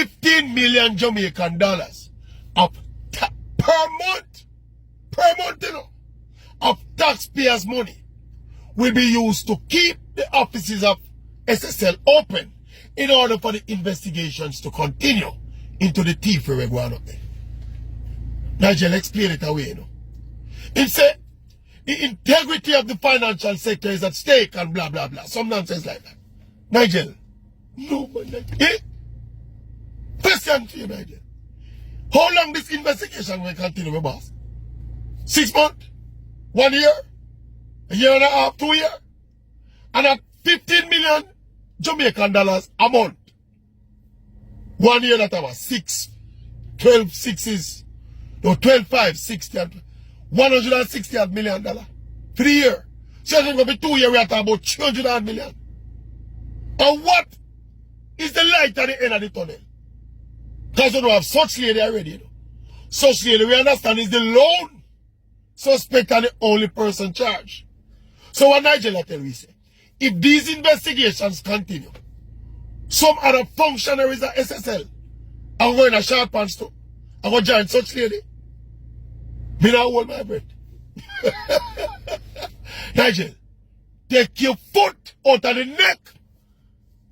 15 million Jamaican dollars of per month, you know, of taxpayers' money will be used to keep the offices of SSL open in order for the investigations to continue into the thief we're going up there. Nigel explain it away, you know. He said the integrity of the financial sector is at stake and blah blah blah. Some nonsense like that. Nigel. No man. Eh? Question to you, Nigel. How long this investigation will continue, my boss? 6 months? 1 year? A year and a half? 2 years? And at 15 million Jamaican dollars a month. 1 year that was 6, 12, 6 is, no, 12, 5, 60, $160 million. 3 years. So it's going to be 2 years, we are talking about 300 million. And what is the light at the end of the tunnel? Because we don't have such lady already, you know. Such lady, we understand, is the lone suspect and the only person charged. So what Nigel tell we say, if these investigations continue, some other functionaries at SSL are going to short pants too. I'm going to join such lady. Me not hold my breath. Nigel, take your foot out of the neck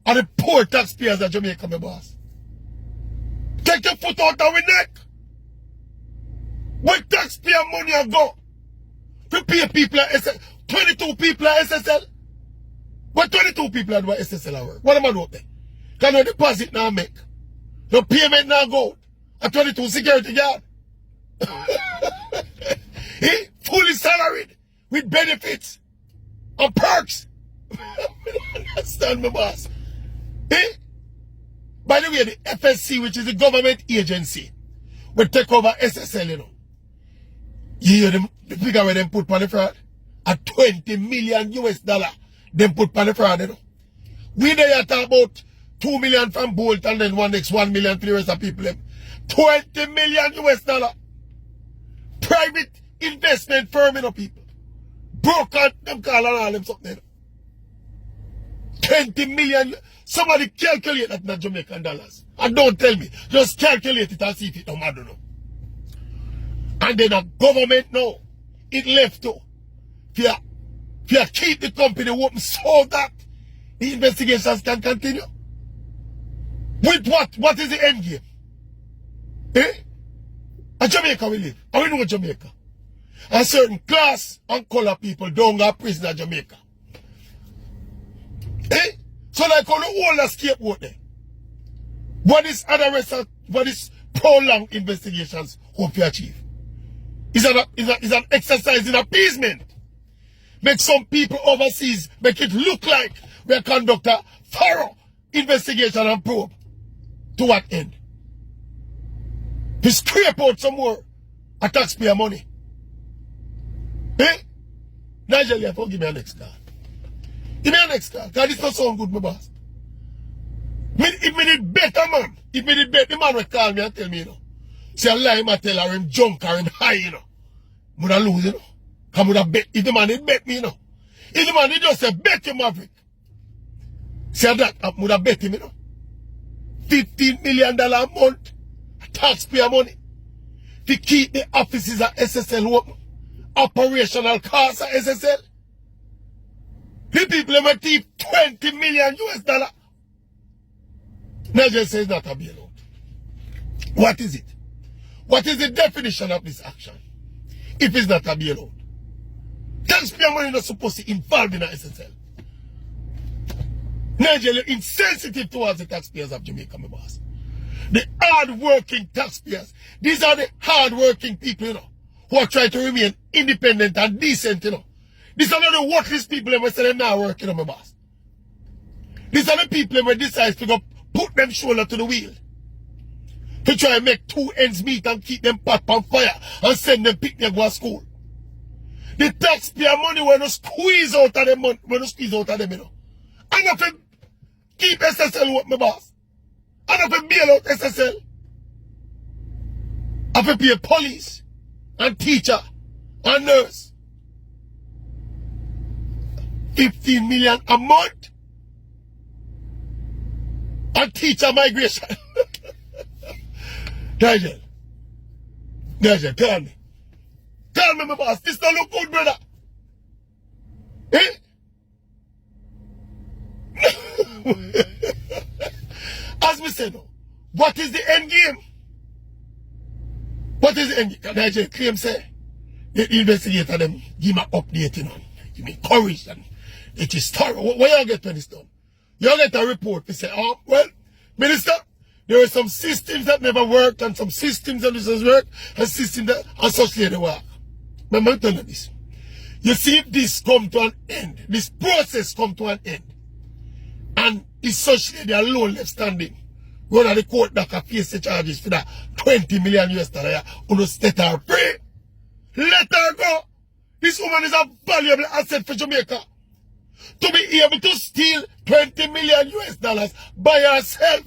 of the poor taxpayers of Jamaica, my boss. Take your foot out of our neck. Where taxpayer money I go? To pay people at SSL. 22 people at SSL. What 22 people at SSL at work? What am I doing there? Can no deposit now make? No payment now go. A 22 security guard. He fully salaried with benefits and perks. I don't understand, my boss. By the way, the FSC, which is the government agency, will take over SSL, you know. You hear them, the figure where them put on the fraud? At 20 million US dollar, them put on the fraud, you know. We there talk about 2 million from Bolt and then one next 1 million for the rest of people. 20 million US dollar. Private investment firm, you know, people. Broker, them call and all them something, you know. 20 million. Somebody calculate that in Jamaican dollars. And don't tell me. Just calculate it and see if it don't matter, no. And then the government now, it left to. If you keep the company open so that the investigations can continue. With what? What is the end game? Eh? And Jamaica we live. And we know Jamaica. And certain class and color people don't go to prison in Jamaica. Eh? So like on the whole scapegoat there. What is other rest of, what is prolonged investigations hope you achieve? Is an exercise in appeasement. Make some people overseas, make it look like we conduct a thorough investigation and probe. To what end? To scrape out some more taxpayer money. Eh? Nigel, you give me a next card. Give me a next card. Because this not sound good, my boss. If me did better, man. If me did better, the man will call me and tell me, you know. Say a lie, him tell her him junk or him high, you know. Would I lose, you know. Because would have bet. If the man did bet me, you know. If the man did just say, bet you, Maverick. Say that, I would have bet him, you know. $15 million a month. Taxpayer money. To keep the offices at SSL open. Operational costs at SSL. The people have received 20 million US dollar. Nigel says not a bailout. What is it? What is the definition of this action? If it's not a bailout. Taxpayer money is not supposed to involve in a SSL. Nigel, you're insensitive towards the taxpayers of Jamaica, my boss. The hard-working taxpayers. These are the hard-working people, you know, who are trying to remain independent and decent, you know. These are not the worthless people who say they're not working on my boss. These are the people who decide to go put them shoulder to the wheel. To try and make 2 ends meet and keep them pot on fire and send them pick them go to school. The taxpayer money when you squeeze out of them, you know. And if you keep SSL with my boss. And if you bail out SSL. If you pay police and teacher and nurse. 15 million a month. And teacher migration. Nigel. Nigel, tell me. Tell me, my boss, this don't look good, brother. Eh? As me say, no, what is the end game? What is the end game? Nigel claim say, the investigator them give me update, you know, give me courage and it is thorough. Where you get when it's done? You get a report, they say, oh, well, Minister, there are some systems that never work and some systems that doesn't work and systems that associate the work. Remember, I'm telling you this. You see if this come to an end, this process come to an end, and essentially they are alone left standing, run at the court that can face the charges for that 20 million US dollar, just let her free. Let her go. This woman is a valuable asset for Jamaica. To be able to steal 20 million US dollars by herself,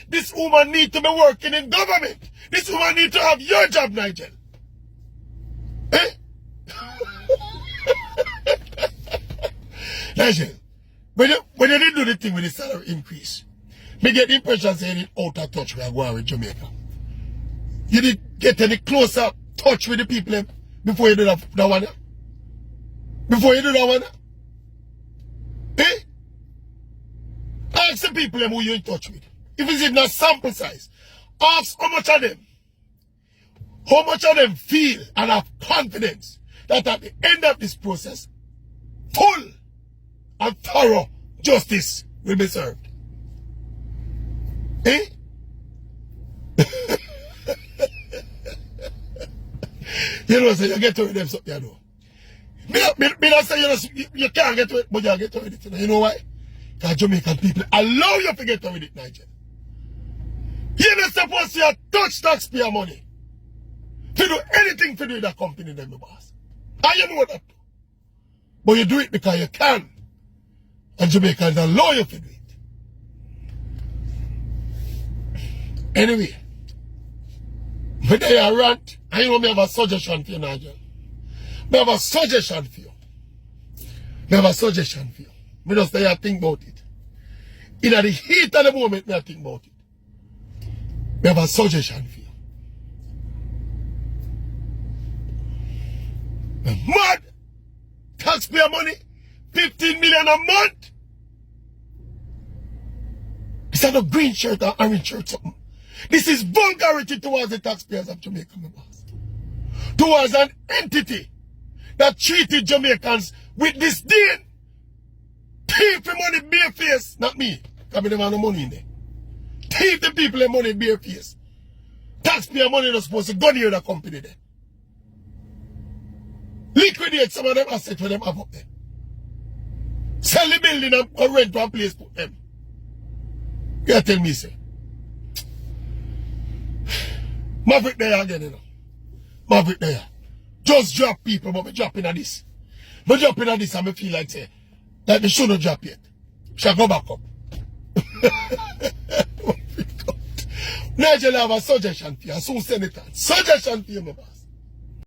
this woman needs to be working in government. This woman needs to have your job, Nigel. Eh? Nigel, when you didn't do the thing with the salary increase, me get the impression saying it out of touch with going with Jamaica. You didn't get any closer touch with the people before you do that one. Before you do that one. Eh? Ask the people who you're in touch with. If it's in a sample size, ask how much of them feel and have confidence that at the end of this process, full and thorough justice will be served. Eh? You know, so you get to them something, you know. Me not say you can't get to it, but you get to it. You know why? Because Jamaican people allow you to get to it, Nigel. You're not supposed to touch taxpayer money to do anything to do with that company, then, my boss. And you know that. But you do it because you can. And Jamaicans allow you to do it. Anyway, when they are rant, I know me have a suggestion for you, Nigel. Me have a suggestion for you. Me have a suggestion for you. Me just say I think about it. In the heat of the moment, me I think about it. Me have a suggestion for you. Me mad! Taxpayer money, 15 million a month. This is not green shirt or orange shirt something. This is vulgarity towards the taxpayers of Jamaica, my boss. Towards an entity that treated Jamaicans with disdain. Thief the money bare face, not me. Because I don't have no money in there. Thief the people the money bare face. Taxpayer money not supposed to go near the company there. Liquidate some of them assets for them have up there. Sell the building and rent one place for them. You tell me, say. Maverick there again, you know. Maverick there. Just drop people, but me dropping at this. Me dropping at this and me feel like, say, that they shouldn't drop yet. Shall go back up. Nigel have a suggestion for you. I soon send it on. Suggestion for you, my boss.